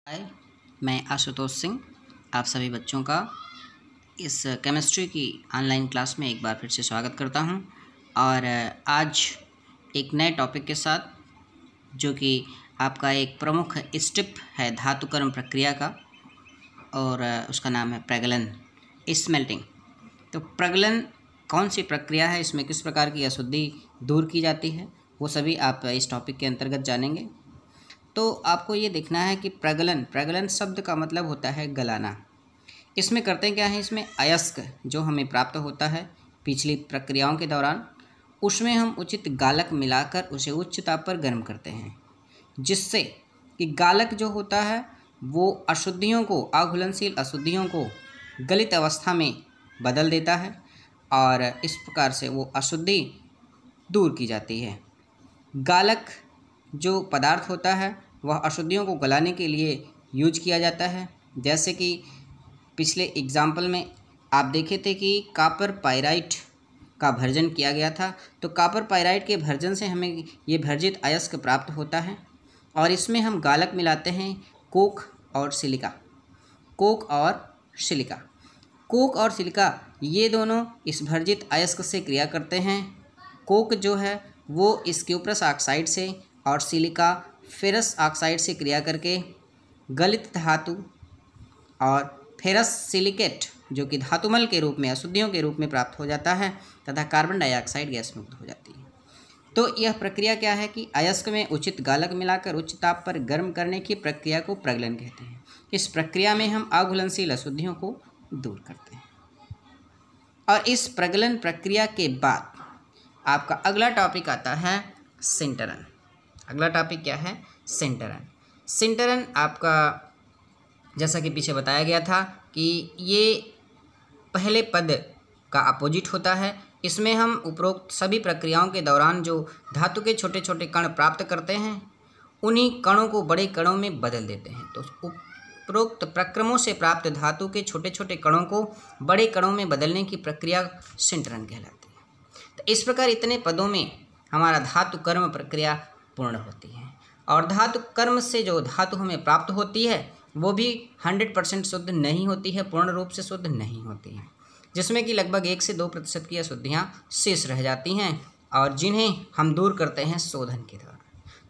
हाय, मैं आशुतोष सिंह आप सभी बच्चों का इस केमिस्ट्री की ऑनलाइन क्लास में एक बार फिर से स्वागत करता हूं। और आज एक नए टॉपिक के साथ, जो कि आपका एक प्रमुख स्टेप है धातुकर्म प्रक्रिया का, और उसका नाम है प्रगलन स्मेल्टिंग। तो प्रगलन कौन सी प्रक्रिया है, इसमें किस प्रकार की अशुद्धि दूर की जाती है, वो सभी आप इस टॉपिक के अंतर्गत जानेंगे। तो आपको ये देखना है कि प्रगलन शब्द का मतलब होता है गलाना। इसमें करते क्या है, इसमें अयस्क जो हमें प्राप्त होता है पिछली प्रक्रियाओं के दौरान, उसमें हम उचित गालक मिलाकर उसे उच्च ताप पर गर्म करते हैं, जिससे कि गालक जो होता है वो अशुद्धियों को, अघुलनशील अशुद्धियों को गलित अवस्था में बदल देता है और इस प्रकार से वो अशुद्धि दूर की जाती है। गालक जो पदार्थ होता है वह अशुद्धियों को गलाने के लिए यूज किया जाता है। जैसे कि पिछले एग्जाम्पल में आप देखे थे कि कॉपर पाइराइट का भर्जन किया गया था, तो कॉपर पाइराइट के भर्जन से हमें ये भर्जित अयस्क प्राप्त होता है और इसमें हम गालक मिलाते हैं कोक और सिलिका। कोक और सिलिका ये दोनों इस भर्जित अयस्क से क्रिया करते हैं। कोक जो है वो इस क्यूप्रस ऑक्साइड से और सिलिका फेरस ऑक्साइड से क्रिया करके गलित धातु और फेरस सिलिकेट जो कि धातुमल के रूप में, अशुद्धियों के रूप में प्राप्त हो जाता है तथा कार्बन डाइऑक्साइड गैस मुक्त हो जाती है। तो यह प्रक्रिया क्या है कि अयस्क में उचित गालक मिलाकर उच्च ताप पर गर्म करने की प्रक्रिया को प्रगलन कहते हैं। इस प्रक्रिया में हम अघुलनशील अशुद्धियों को दूर करते हैं। और इस प्रगलन प्रक्रिया के बाद आपका अगला टॉपिक आता है सिंटरन। अगला टॉपिक क्या है? सिंटरन आपका, जैसा कि पीछे बताया गया था कि ये पहले पद का अपोजिट होता है। इसमें हम उपरोक्त सभी प्रक्रियाओं के दौरान जो धातु के छोटे छोटे कण प्राप्त करते हैं, उन्हीं कणों को बड़े कणों में बदल देते हैं। तो उपरोक्त प्रक्रमों से प्राप्त धातु के छोटे छोटे कणों को बड़े कणों में बदलने की प्रक्रिया सिंटरन कहलाती है। तो इस प्रकार इतने पदों में हमारा धातु कर्म प्रक्रिया पूर्ण होती है। और धातु कर्म से जो धातु हमें प्राप्त होती है वो भी 100% शुद्ध नहीं होती है, पूर्ण रूप से शुद्ध नहीं होती है, जिसमें कि लगभग 1 से 2% की अशुद्धियाँ शेष रह जाती हैं और जिन्हें हम दूर करते हैं शोधन के द्वारा।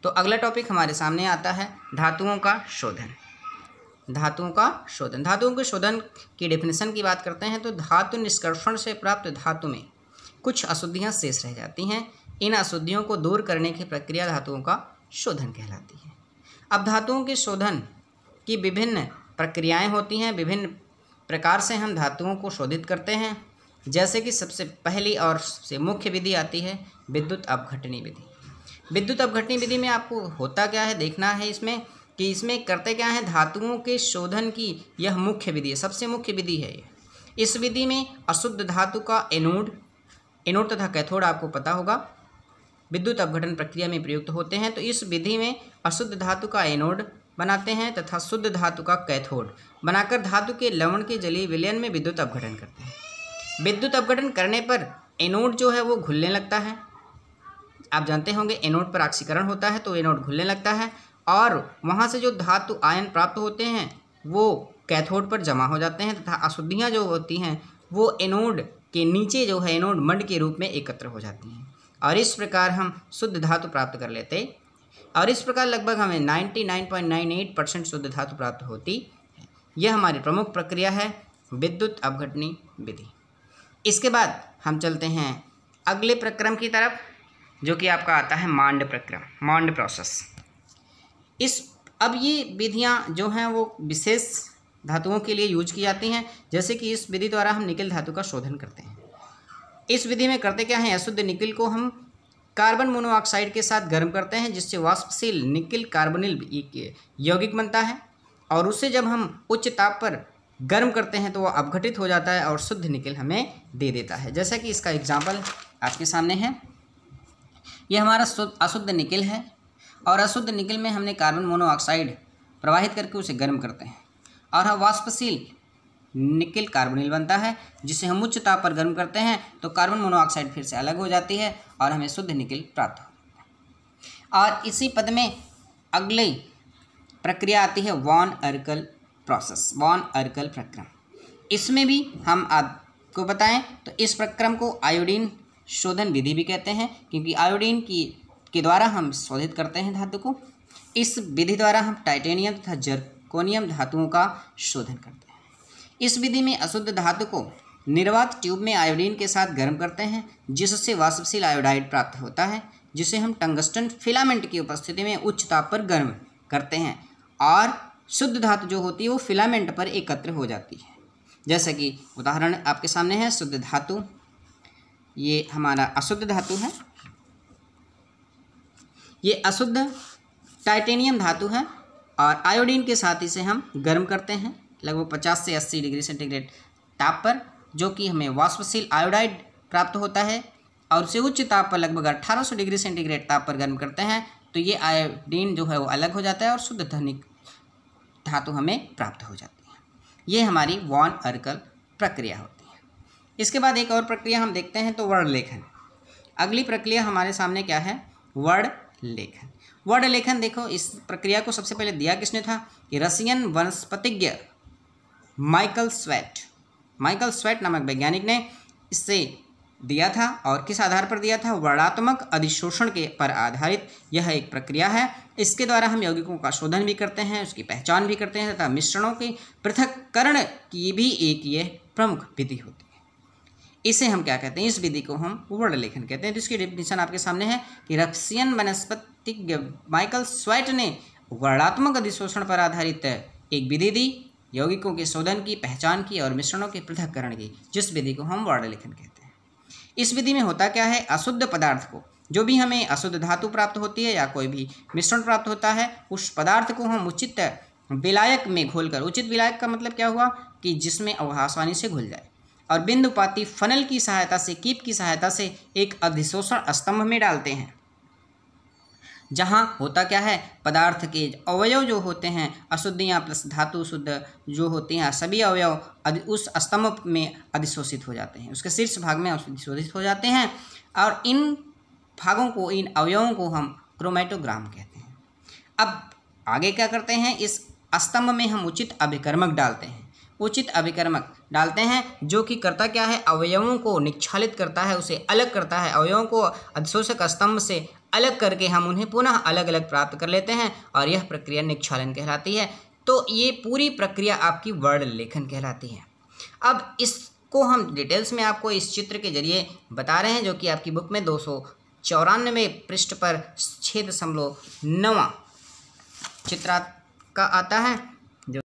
तो अगला टॉपिक हमारे सामने आता है धातुओं का शोधन। धातुओं के शोधन की डेफिनेशन की बात करते हैं तो धातु निष्कर्षण से प्राप्त धातु में कुछ अशुद्धियाँ शेष रह जाती हैं। इन अशुद्धियों को दूर करने की प्रक्रिया धातुओं का शोधन कहलाती है। अब धातुओं के शोधन की विभिन्न प्रक्रियाएं होती हैं, विभिन्न प्रकार से हम धातुओं को शोधित करते हैं। जैसे कि सबसे पहली और सबसे मुख्य विधि आती है विद्युत अपघटनी विधि। विद्युत अपघटनी विधि में आपको होता क्या है देखना है इसमें कि इसमें करते क्या है, धातुओं के शोधन की यह मुख्य विधि है, सबसे मुख्य विधि है। इस विधि में अशुद्ध धातु का एनोड तथा कैथोड आपको पता होगा विद्युत अपघटन प्रक्रिया में प्रयुक्त होते हैं। तो इस विधि में अशुद्ध धातु का एनोड बनाते हैं तथा शुद्ध धातु का कैथोड बनाकर धातु के लवण के जलीय विलयन में विद्युत अपघटन करते हैं। विद्युत अपघटन करने पर एनोड जो है वो घुलने लगता है। आप जानते होंगे एनोड पर ऑक्सीकरण होता है तो एनोड घुलने लगता है और वहाँ से जो धातु आयन प्राप्त होते हैं वो कैथोड पर जमा हो जाते हैं तथा अशुद्धियाँ जो होती हैं वो एनोड के नीचे जो है एनोड मड के रूप में एकत्र हो जाती हैं और इस प्रकार हम शुद्ध धातु प्राप्त कर लेते हैं। और इस प्रकार लगभग हमें 99.98% शुद्ध धातु प्राप्त होती है। यह हमारी प्रमुख प्रक्रिया है विद्युत अपघटनी विधि। इसके बाद हम चलते हैं अगले प्रक्रम की तरफ, जो कि आपका आता है मांड प्रक्रम, मांड प्रोसेस। अब ये विधियाँ जो हैं वो विशेष धातुओं के लिए यूज की जाती हैं। जैसे कि इस विधि द्वारा हम निकल धातु का शोधन करते हैं। इस विधि में करते क्या है, अशुद्ध निकिल को हम कार्बन मोनोऑक्साइड के साथ गर्म करते हैं, जिससे वाष्पशील निकिल कार्बोनिल यौगिक बनता है और उससे जब हम उच्च ताप पर गर्म करते हैं तो वह अपघटित हो जाता है और शुद्ध निकिल हमें दे देता है। जैसा कि इसका एग्जाम्पल आपके सामने है, यह हमारा अशुद्ध निकिल है और अशुद्ध निकिल में हमने कार्बन मोनोऑक्साइड प्रवाहित करके उसे गर्म करते हैं और हम वाष्पशील निकिल कार्बोनिल बनता है, जिसे हम उच्च ताप पर गर्म करते हैं तो कार्बन मोनोऑक्साइड फिर से अलग हो जाती है और हमें शुद्ध निकिल प्राप्त होता है। और इसी पद में अगले प्रक्रिया आती है van Arkel process, van Arkel प्रक्रम। इसमें भी हम आपको बताएं तो इस प्रक्रम को आयोडीन शोधन विधि भी कहते हैं, क्योंकि आयोडीन के द्वारा हम शोधित करते हैं धातु को। इस विधि द्वारा हम टाइटेनियम तथा जर्कोनियम धातुओं का शोधन करते हैं। इस विधि में अशुद्ध धातु को निर्वात ट्यूब में आयोडीन के साथ गर्म करते हैं, जिससे वाष्पशील आयोडाइड प्राप्त होता है, जिसे हम टंगस्टन फिलामेंट की उपस्थिति में उच्च ताप पर गर्म करते हैं और शुद्ध धातु जो होती है वो फिलामेंट पर एकत्र हो जाती है। जैसे कि उदाहरण आपके सामने है शुद्ध धातु, ये हमारा अशुद्ध धातु है, ये अशुद्ध टाइटेनियम धातु है और आयोडीन के साथ इसे हम गर्म करते हैं लगभग 50 से 80 डिग्री सेंटीग्रेड ताप पर, जो कि हमें वाष्पशील आयोडाइड प्राप्त होता है और उसे उच्च ताप पर लगभग 1800 डिग्री सेंटीग्रेड ताप पर गर्म करते हैं तो ये आयोडीन जो है वो अलग हो जाता है और शुद्ध धनिक धातु हमें प्राप्त हो जाती है। ये हमारी वॉन अर्कल प्रक्रिया होती है। इसके बाद एक और प्रक्रिया हम देखते हैं तो वर्ण लेखन। अगली प्रक्रिया हमारे सामने क्या है? वर्ण लेखन। वर्ण लेखन देखो, इस प्रक्रिया को सबसे पहले दिया किसने था कि रसियन वनस्पतिज्ञ माइकल स्वेट नामक वैज्ञानिक ने इससे दिया था। और किस आधार पर दिया था? वर्णात्मक अधिशोषण के पर आधारित यह एक प्रक्रिया है। इसके द्वारा हम यौगिकों का शोधन भी करते हैं, उसकी पहचान भी करते हैं तथा मिश्रणों के पृथक्करण की भी एक यह प्रमुख विधि होती है। इसे हम क्या कहते हैं? इस विधि को हम वर्ण लेखन कहते हैं। तो इसकी डेफिनेशन आपके सामने है कि रसियन वनस्पतिज्ञ माइकल स्वेट ने वर्णात्मक अधिशोषण पर आधारित एक विधि दी, यौगिकों के शोधन की, पहचान की और मिश्रणों के पृथक्करण की, जिस विधि को हम वर्ण लेखन कहते हैं। इस विधि में होता क्या है? अशुद्ध पदार्थ को, जो भी हमें अशुद्ध धातु प्राप्त होती है या कोई भी मिश्रण प्राप्त होता है, उस पदार्थ को हम उचित विलायक में घोलकर, उचित विलायक का मतलब क्या हुआ कि जिसमें आसानी से घुल जाए, और बिंदुपाती फनल की सहायता से, कीप की सहायता से एक अधिशोषण स्तंभ में डालते हैं, जहाँ होता क्या है? पदार्थ के अवयव जो होते हैं, अशुद्धियाँ प्लस धातु शुद्ध जो होती हैं, सभी अवयव उस स्तंभ में अधिशोषित हो जाते हैं, उसके शीर्ष भाग में अधिशोषित हो जाते हैं। और इन भागों को, इन अवयवों को हम क्रोमैटोग्राम कहते हैं। अब आगे क्या करते हैं? इस स्तंभ में हम उचित अभिकर्मक डालते हैं, उचित अभिकर्मक डालते हैं जो कि करता क्या है? अवयवों को निक्षालित करता है, उसे अलग करता है। अवयवों को अधिशोषक स्तंभ से अलग करके हम उन्हें पुनः अलग अलग प्राप्त कर लेते हैं और यह प्रक्रिया निक्षालन कहलाती है। तो ये पूरी प्रक्रिया आपकी वर्ण लेखन कहलाती है। अब इसको हम डिटेल्स में आपको इस चित्र के जरिए बता रहे हैं, जो कि आपकी बुक में 294 पृष्ठ पर 6.9 चित्र का आता है।